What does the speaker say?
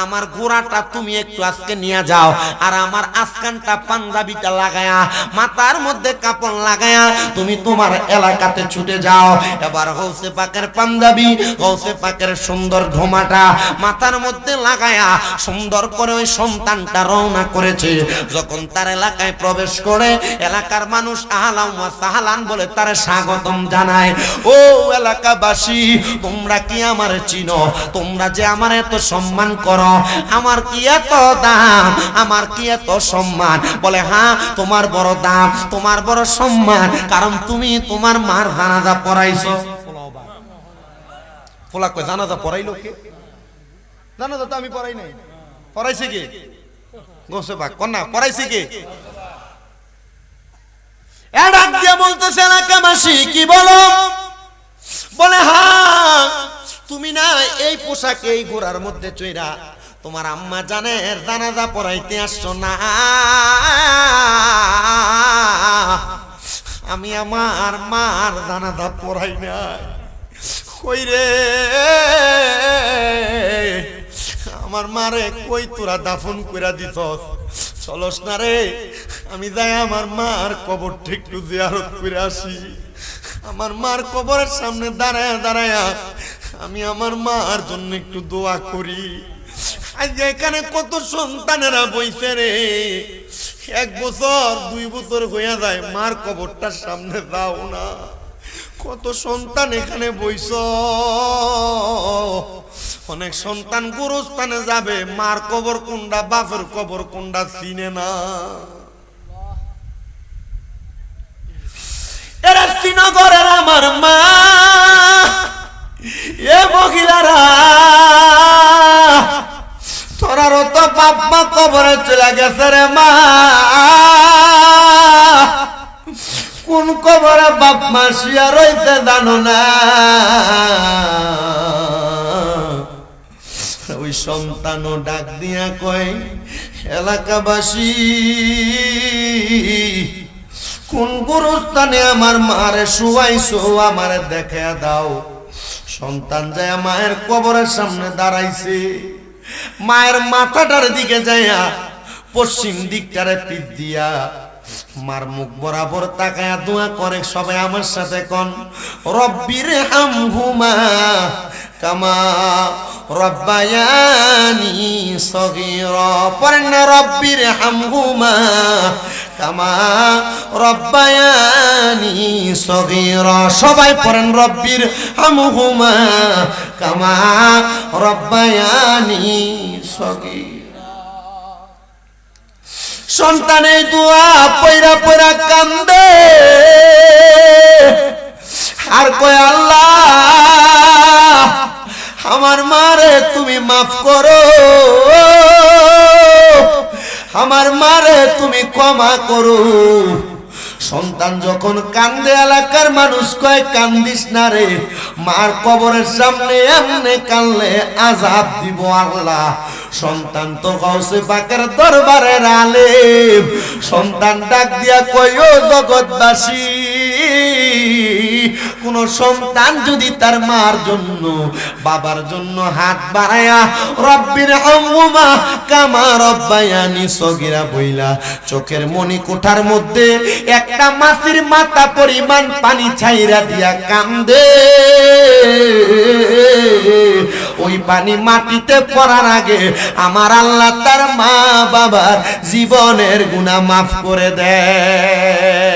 আমার গোড়াটা তুমি একটু আজকে নিয়ে যাও, আর আমার আজকানটা পাঞ্জাবিটা লাগায়া মাথার মধ্যে কাপড় লাগায়া তুমি তোমার এলাকাতে ছুটে যাও। এবার গৌসে পাকের পাঞ্জাবি, গৌসে পাকের সুন্দর ধোমাটা মাথার মধ্যে লাগায়া সুন্দর করে ওই সন্তানটা রওনা করেছে। যখন তার এলাকায় প্রবেশ করে এলাকার মানুষ আহলান ওয়া সাহলান বলে তার স্বাগতম জানায়। ও এলাকাবাসী, তোমরা কি আমার চিনো? তোমরা যে আমার এত সম্মান করো, আমার কি এত দাম, আমার কি এত সম্মান? বলে হ্যাঁ, তোমার বড় দাম, তোমার বড় সম্মান, কারণ তুমি তোমার মার জানাজা পড়াইছো। ফোলা কই জানাজা পড়াইলো কে? জানাজা তো আমি পড়াই নাই। পড়াইছে কে? গোসে পাক কন্যা পড়াইছে কে? ডাক দিয়ে বলতেছে এলাকাবাসী কি বলো? বলে হ্যাঁ, তুমি না এই পোশাকে এই ঘোড়ার মধ্যে চইরা তোমার আম্মা জানের জানাজা পড়াইতে আসছো না। আমি আমার মার জানাজা পড়াই নাই। কই রে আমার মারে, কই তোরা দাফন কইরা দিছস? চলস না রে, আমি যাই আমার মার কবরটা একটু জিয়ারত করে আসি। আমার মার কবরের সামনে দাঁড়ায়া দাঁড়ায়া আমি আমার মার জন্য একটু দোয়া করি। আজকে এখানে কত সন্তানেরা বইছে রে, 1 বছর 2 বছর হইয়া যায়, মার কবরটার সামনে যাও না। কত সন্তান এখানে বইছ, অনেক সন্তান গুরুস্থানে যাবে, মার কবর কোনটা বাপের কবর কোনটা চিনে না। এরা শ্রীনগরের আমার মা, এ মহিলারা তোরারও তো বাপ মা কবরে চলে গেছে রে মা। কোন কবরে বাপ মা শুয়া রইতে জানো না। ওই সন্তানও ডাক দিয়া কয় এলাকাবাসী, কোন গুরুস্থানে আমার মারে শুয়াইছো আমারে দেখা দাও। সন্তান যায় মায়ের কবরের সামনে দাঁড়াইছে, মায়ের মাথাটার দিকে যাইয়া পশ্চিম দিকটারে পিঠ দিয়া মার মুখ বরাবর তাকায়া দোয়া করে। সবাই আমার সাথে কোন রব্বির হামহুমা কামা রব্বায়ানি সগীরা। পড়েন না রব্বির হামহুমা কামা রব্বায়ানি সগীরা। সবাই পড়েন রব্বির হামহুমা কামা রব্বায়ানি সগীরা। সন্তানের দোয়া পয়রা পয়রা কান্দে আর কয় আল্লাহ আমার মারে তুমি মাফ করো, আমার মারে তুমি ক্ষমা করো। সন্তান যখন কান্দে এলাকার মানুষ কয় কান্দিস না রে, মার কবরের সামনে এমনে কানলে আযাব দিব আল্লাহ। সন্তান তো গাউসে পাকের দরবারের আলেম। সন্তান ডাক দিয়া কয় ও জগৎবাসী, কোন সন্তান যদি তার মার জন্য বাবার জন্য হাত বাড়ায়া রব্বির হামহুমা কামা রব্বায়ানি সগীরা বইলা চোখের মনি কোঠার মধ্যে একটা মাছির মাথা পরিমাণ পানি ছাইরা দিয়া কান্দে, ওই পানি মাটিতে পড়ার আগে আমার আল্লাহ তার মা বাবার জীবনের গুনাহ মাফ করে দেয়।